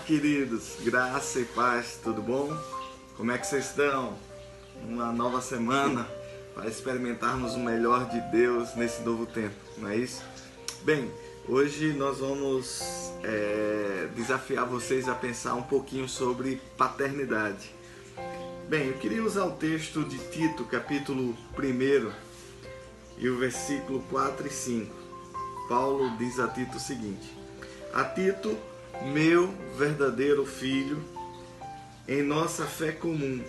queridos, graça e paz, tudo bom? Como é que vocês estão? Uma nova semana para experimentarmos o melhor de Deus nesse novo tempo, não é isso? Bem, hoje nós vamos desafiar vocês a pensar um pouquinho sobre paternidade. Bem, eu queria usar o texto de Tito, capítulo 1 e o versículo 4 e 5. Paulo diz a Tito o seguinte: a Tito, meu verdadeiro filho, em nossa fé comum,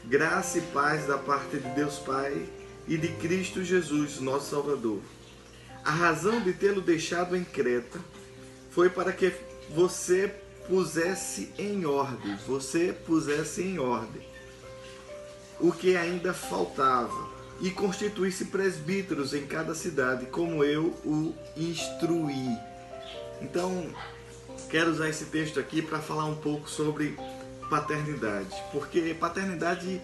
graça e paz da parte de Deus Pai e de Cristo Jesus, nosso Salvador. A razão de tê-lo deixado em Creta foi para que você pusesse em ordem o que ainda faltava e constituísse presbíteros em cada cidade, como eu o instruí. Então, quero usar esse texto aqui para falar um pouco sobre paternidade, porque paternidade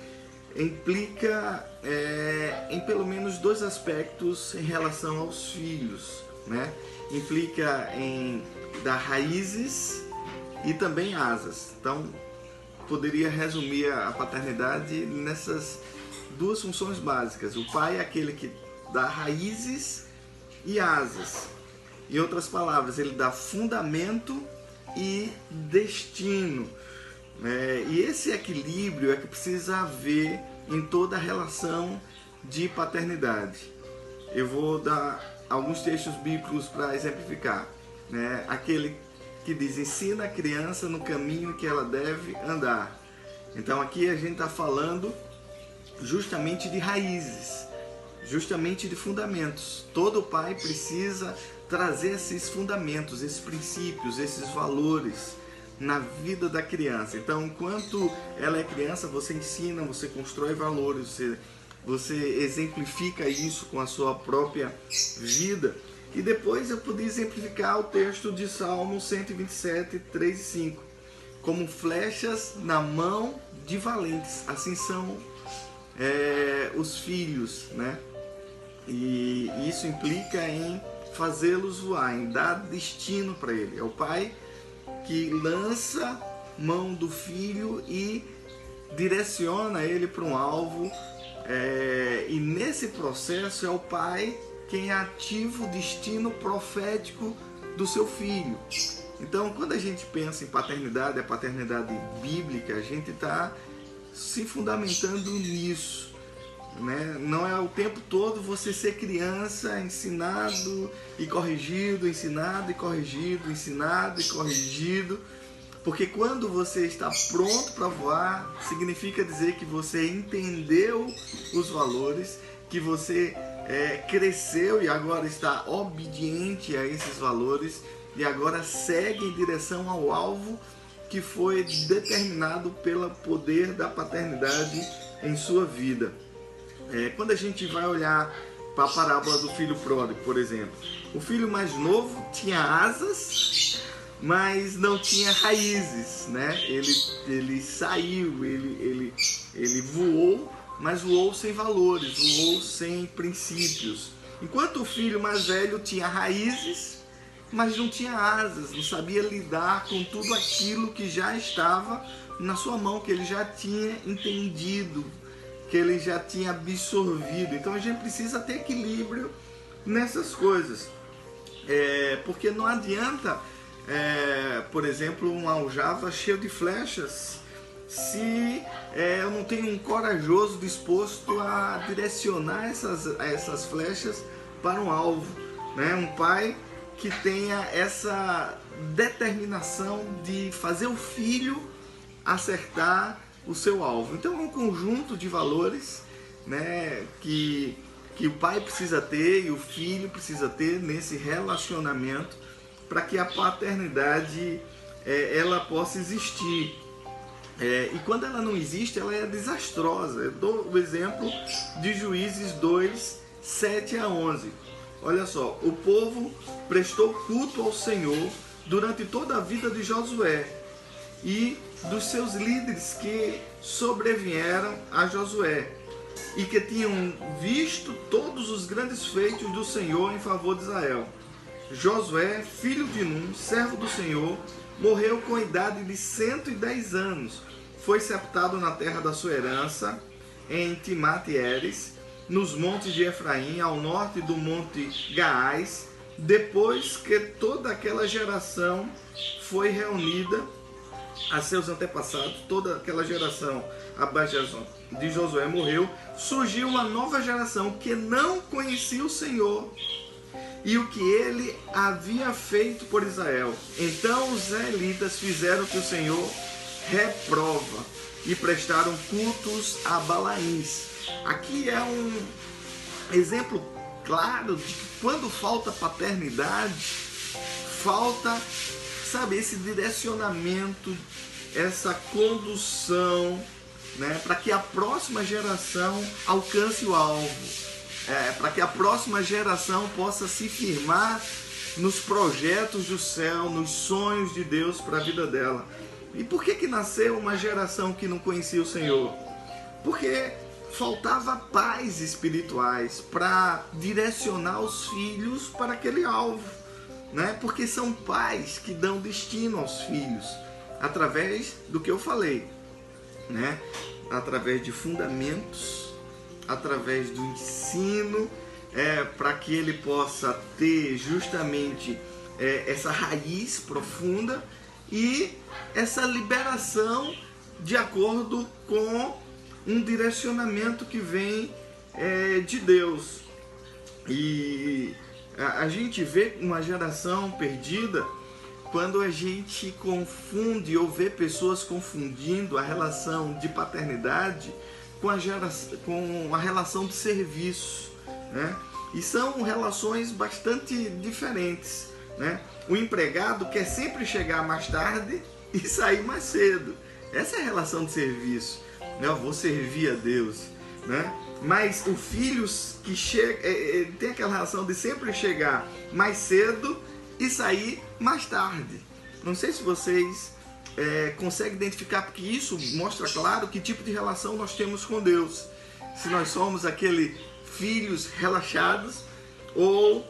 implica em pelo menos dois aspectos em relação aos filhos, né? Implica em dar raízes e também asas. Então, poderia resumir a paternidade nessas duas funções básicas. O pai é aquele que dá raízes e asas. Em outras palavras, ele dá fundamento e destino. E esse equilíbrio é que precisa haver em toda a relação de paternidade. Eu vou dar alguns textos bíblicos para exemplificar. Aquele que diz: ensina a criança no caminho que ela deve andar. Então aqui a gente está falando justamente de raízes, justamente de fundamentos. Todo pai precisa trazer esses fundamentos, esses princípios, esses valores na vida da criança. Então, enquanto ela é criança, você ensina, você constrói valores, você exemplifica isso com a sua própria vida. E depois eu podia exemplificar o texto de Salmo 127, 3 e 5. Como flechas na mão de valentes, assim são os filhos, né? E isso implica em fazê-los voar, em dar destino para ele. É o pai que lança mão do filho e direciona ele para um alvo, e nesse processo é o pai quem ativa o destino profético do seu filho. Então, quando a gente pensa em paternidade, a paternidade bíblica, a gente está se fundamentando nisso, né? Não é o tempo todo você ser criança, ensinado e corrigido, ensinado e corrigido, ensinado e corrigido, porque quando você está pronto para voar, significa dizer que você entendeu os valores, que você cresceu e agora está obediente a esses valores e agora segue em direção ao alvo que foi determinado pelo poder da paternidade em sua vida. Quando a gente vai olhar para a parábola do filho pródigo, por exemplo, o filho mais novo tinha asas, mas não tinha raízes, né? Ele saiu, ele voou, mas voou sem valores, voou sem princípios. Enquanto o filho mais velho tinha raízes, mas não tinha asas, não sabia lidar com tudo aquilo que já estava na sua mão, que ele já tinha entendido, que ele já tinha absorvido. Então a gente precisa ter equilíbrio nessas coisas, porque não adianta, por exemplo, uma aljava cheia de flechas se eu não tenho um corajoso disposto a direcionar essas flechas para um alvo, né? Um pai que tenha essa determinação de fazer o filho acertar o seu alvo. Então é um conjunto de valores, né, que o pai precisa ter e o filho precisa ter nesse relacionamento para que a paternidade ela possa existir. E quando ela não existe, ela é desastrosa. Eu dou o exemplo de Juízes 2, 7 a 11. Olha só: o povo prestou culto ao Senhor durante toda a vida de Josué e dos seus líderes que sobrevieram a Josué e que tinham visto todos os grandes feitos do Senhor em favor de Israel. Josué, filho de Nun, servo do Senhor, morreu com a idade de 110 anos. Foi sepultado na terra da sua herança, em Timate-Heres, nos montes de Efraim, ao norte do monte Gaás, depois que toda aquela geração foi reunida a seus antepassados, toda aquela geração abaixo de Josué morreu, surgiu uma nova geração que não conhecia o Senhor e o que ele havia feito por Israel. Então os israelitas fizeram o que o Senhor reprova e prestaram cultos a Balaíns. Aqui é um exemplo claro de que quando falta paternidade, falta, sabe, esse direcionamento, essa condução, né, para que a próxima geração alcance o alvo, para que a próxima geração possa se firmar nos projetos do céu, nos sonhos de Deus para a vida dela. E por que nasceu uma geração que não conhecia o Senhor? Porque faltava pais espirituais para direcionar os filhos para aquele alvo, né? Porque são pais que dão destino aos filhos através do que eu falei, né? Através de fundamentos, através do ensino, para que ele possa ter justamente essa raiz profunda e essa liberação de acordo com um direcionamento que vem de Deus. E a gente vê uma geração perdida quando a gente confunde ou vê pessoas confundindo a relação de paternidade com a relação de serviço, né? E são relações bastante diferentes, né? O empregado quer sempre chegar mais tarde e sair mais cedo. Essa é a relação de serviço. Eu vou servir a Deus, né? Mas o filho que chega, tem aquela relação de sempre chegar mais cedo e sair mais tarde. Não sei se vocês conseguem identificar, porque isso mostra claro que tipo de relação nós temos com Deus. Se nós somos aquele filhos relaxados ou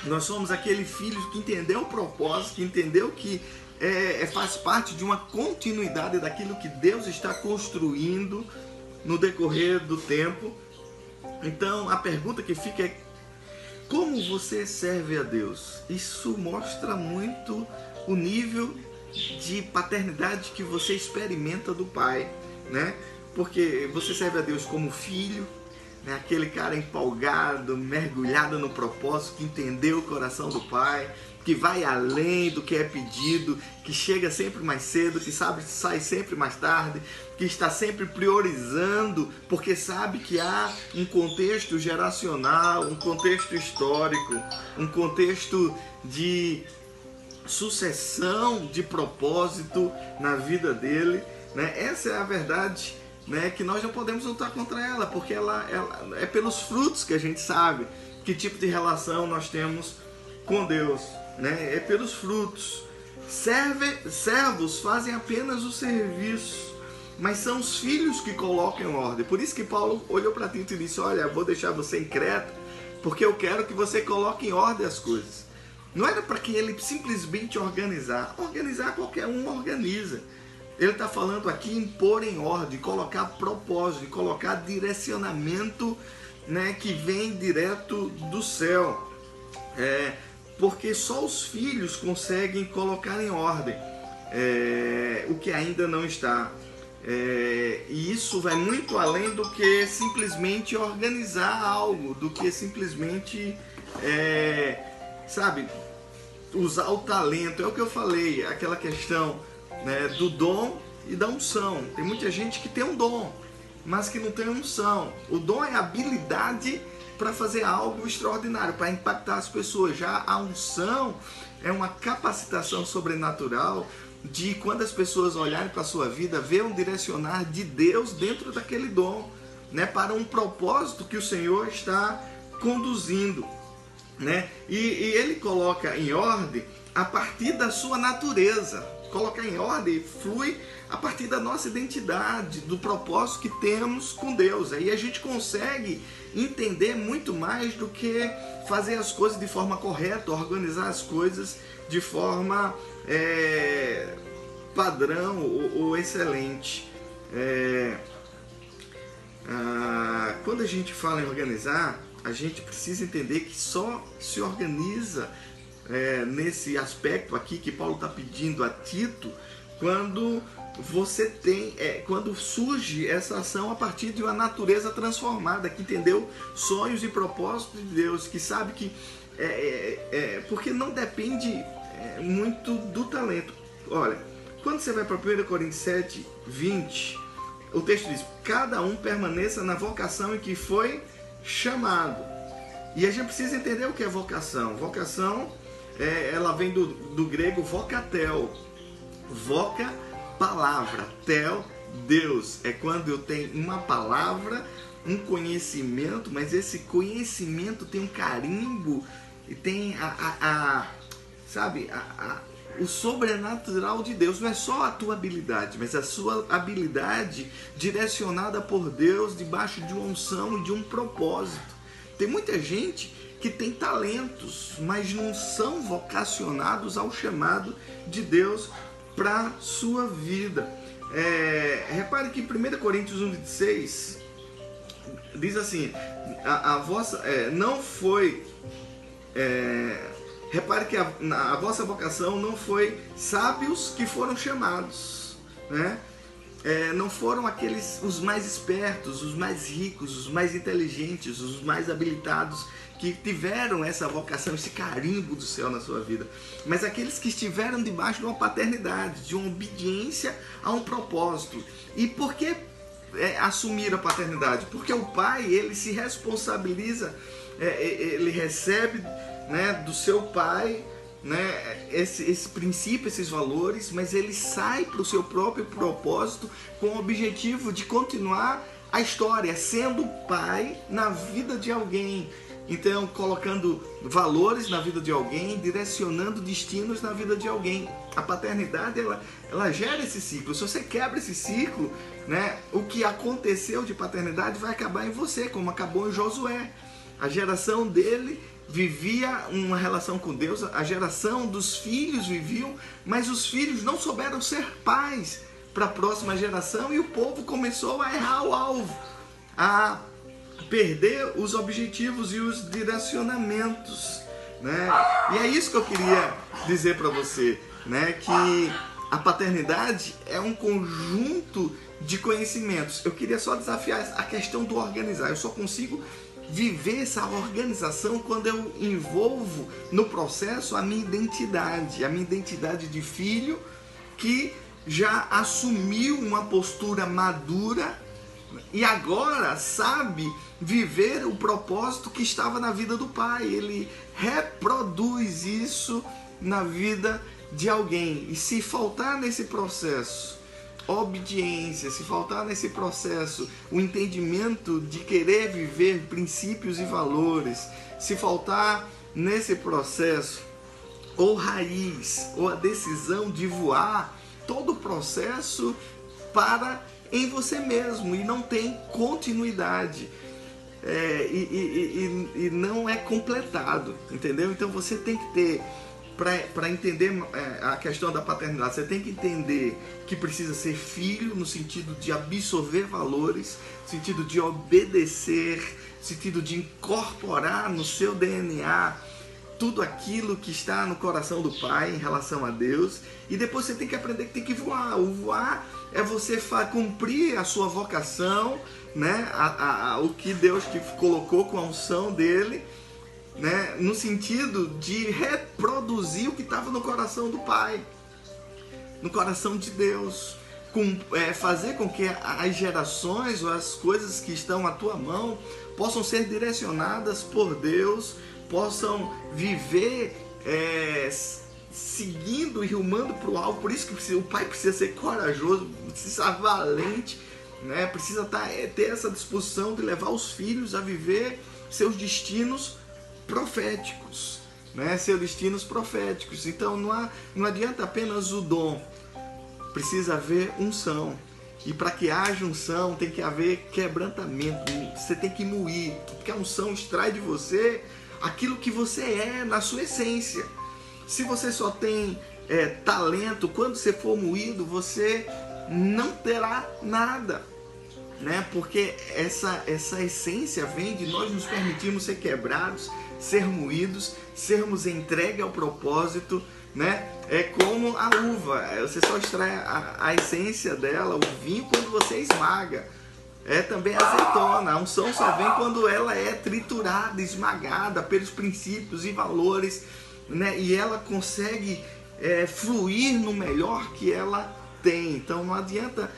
nós somos aquele filho que entendeu o propósito, que entendeu que faz parte de uma continuidade daquilo que Deus está construindo no decorrer do tempo. Então a pergunta que fica é: como você serve a Deus? Isso mostra muito o nível de paternidade que você experimenta do Pai, né? Porque você serve a Deus como filho, né? Aquele cara empolgado, mergulhado no propósito, que entendeu o coração do Pai, que vai além do que é pedido, que chega sempre mais cedo, que sai sempre mais tarde, que está sempre priorizando, porque sabe que há um contexto geracional, um contexto histórico, um contexto de sucessão de propósito na vida dele, né? Essa é a verdade, né? Que nós não podemos lutar contra ela, porque ela é pelos frutos que a gente sabe que tipo de relação nós temos com Deus, né? É pelos frutos. Servos fazem apenas o serviço, mas são os filhos que colocam em ordem. Por isso que Paulo olhou para Tito e disse: olha, vou deixar você em Creta, porque eu quero que você coloque em ordem as coisas. Não era para que ele simplesmente organizar qualquer um organiza. Ele está falando aqui em pôr em ordem, colocar propósito, colocar direcionamento, né, que vem direto do céu. Porque só os filhos conseguem colocar em ordem o que ainda não está. E isso vai muito além do que simplesmente organizar algo, do que simplesmente, usar o talento. É o que eu falei, aquela questão, né, do dom e da unção. Tem muita gente que tem um dom, mas que não tem unção. O dom é a habilidade para fazer algo extraordinário, para impactar as pessoas. Já a unção é uma capacitação sobrenatural de, quando as pessoas olharem para a sua vida, ver um direcionar de Deus dentro daquele dom, né, para um propósito que o Senhor está conduzindo, né? E ele coloca em ordem a partir da sua natureza. Colocar em ordem flui a partir da nossa identidade, do propósito que temos com Deus. Aí a gente consegue entender muito mais do que fazer as coisas de forma correta, organizar as coisas de forma padrão ou excelente. Quando a gente fala em organizar, a gente precisa entender que só se organiza nesse aspecto aqui que Paulo está pedindo a Tito, quando você tem, quando surge essa ação a partir de uma natureza transformada, que entendeu sonhos e propósitos de Deus, que sabe que porque não depende muito do talento. Olha, quando você vai para 1 Coríntios 7, 20, o texto diz: cada um permaneça na vocação em que foi chamado. E a gente precisa entender o que é vocação. Vocação, ela vem do grego vocatel. Voca, palavra. Tel, Deus. É quando eu tenho uma palavra, um conhecimento, mas esse conhecimento tem um carimbo e tem o sobrenatural de Deus. Não é só a tua habilidade, mas a sua habilidade direcionada por Deus, debaixo de uma unção e de um propósito. Tem muita gente que tem talentos, mas não são vocacionados ao chamado de Deus para sua vida. Repare que 1 Coríntios 1,26 diz assim: a vossa não foi... repare que a vossa vocação não foi sábios que foram chamados, né? Não foram os mais espertos, os mais ricos, os mais inteligentes, os mais habilitados que tiveram essa vocação, esse carimbo do céu na sua vida, mas aqueles que estiveram debaixo de uma paternidade, de uma obediência a um propósito. E por que assumir a paternidade? Porque o pai, ele se responsabiliza, ele recebe, né, do seu pai, né, esse princípio, esses valores, mas ele sai para o seu próprio propósito com o objetivo de continuar a história, sendo pai na vida de alguém. Então, colocando valores na vida de alguém, direcionando destinos na vida de alguém. A paternidade, ela gera esse ciclo. Se você quebra esse ciclo, né, o que aconteceu de paternidade vai acabar em você, como acabou em Josué. A geração dele vivia uma relação com Deus, a geração dos filhos viviam, mas os filhos não souberam ser pais para a próxima geração e o povo começou a errar o alvo, a perder os objetivos e os direcionamentos, né? E é isso que eu queria dizer para você, né? Que a paternidade é um conjunto de conhecimentos. Eu queria só desafiar a questão do organizar. Eu só consigo viver essa organização quando eu envolvo no processo a minha identidade de filho que já assumiu uma postura madura e agora sabe viver o propósito que estava na vida do pai. Ele reproduz isso na vida de alguém. E se faltar nesse processo obediência, se faltar nesse processo o entendimento de querer viver princípios e valores, se faltar nesse processo ou raiz, ou a decisão de voar, todo o processo para em você mesmo e não tem continuidade, e não é completado, entendeu? Então você tem que ter, para entender a questão da paternidade, você tem que entender que precisa ser filho no sentido de absorver valores, no sentido de obedecer, no sentido de incorporar no seu DNA tudo aquilo que está no coração do pai em relação a Deus. E depois você tem que aprender que tem que voar. O voar é você cumprir a sua vocação, né? O que Deus te colocou com a unção dele, né? No sentido de reproduzir o que estava no coração do pai, no coração de Deus, fazer com que as gerações ou as coisas que estão à tua mão possam ser direcionadas por Deus, possam viver seguindo e rumando para o alvo. Por isso que o pai precisa ser corajoso, precisa ser valente, né? Precisa ter essa disposição de levar os filhos a viver seus destinos proféticos, né? Seus destinos proféticos. Então não adianta apenas o dom, precisa haver unção. E para que haja unção tem que haver quebrantamento. Você tem que moer, porque a unção extrai de você aquilo que você é na sua essência. Se você só tem talento, quando você for moído, você não terá nada, né? Porque essa essência vem de nós nos permitirmos ser quebrados, ser moídos, sermos entregues ao propósito, né? É como a uva, você só extrai a essência dela, o vinho, quando você esmaga. É também a azeitona, a unção só vem quando ela é triturada, esmagada pelos princípios e valores, né? E ela consegue fluir no melhor que ela tem. Então não adianta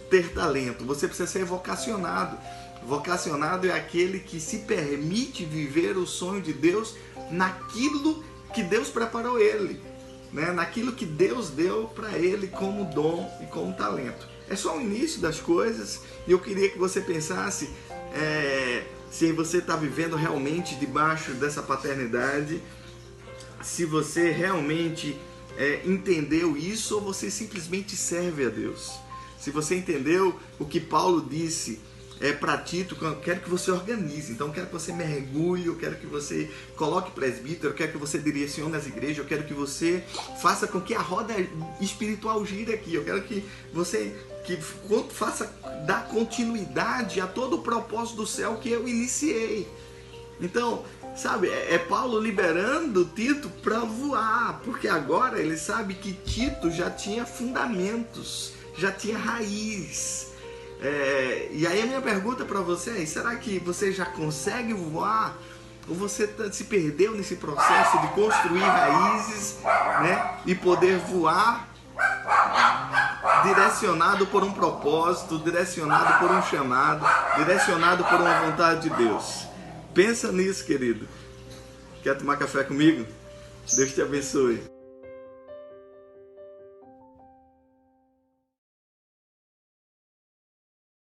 ter talento, você precisa ser vocacionado. Vocacionado é aquele que se permite viver o sonho de Deus naquilo que Deus preparou ele, né? Naquilo que Deus deu para ele como dom e como talento. É só o início das coisas e eu queria que você pensasse se você está vivendo realmente debaixo dessa paternidade, se você realmente entendeu isso ou você simplesmente serve a Deus. Se você entendeu o que Paulo disse para Tito, eu quero que você organize, então eu quero que você mergulhe, eu quero que você coloque presbítero, eu quero que você direcione as igrejas, eu quero que você faça com que a roda espiritual gire aqui, eu quero que você faça dar continuidade a todo o propósito do céu que eu iniciei. Então, sabe, é Paulo liberando Tito para voar, porque agora ele sabe que Tito já tinha fundamentos, já tinha raiz. E aí a minha pergunta para você é: será que você já consegue voar? Ou você se perdeu nesse processo de construir raízes, né? E poder voar direcionado por um propósito, direcionado por um chamado, direcionado por uma vontade de Deus? Pensa nisso, querido. Quer tomar café comigo? Deus te abençoe.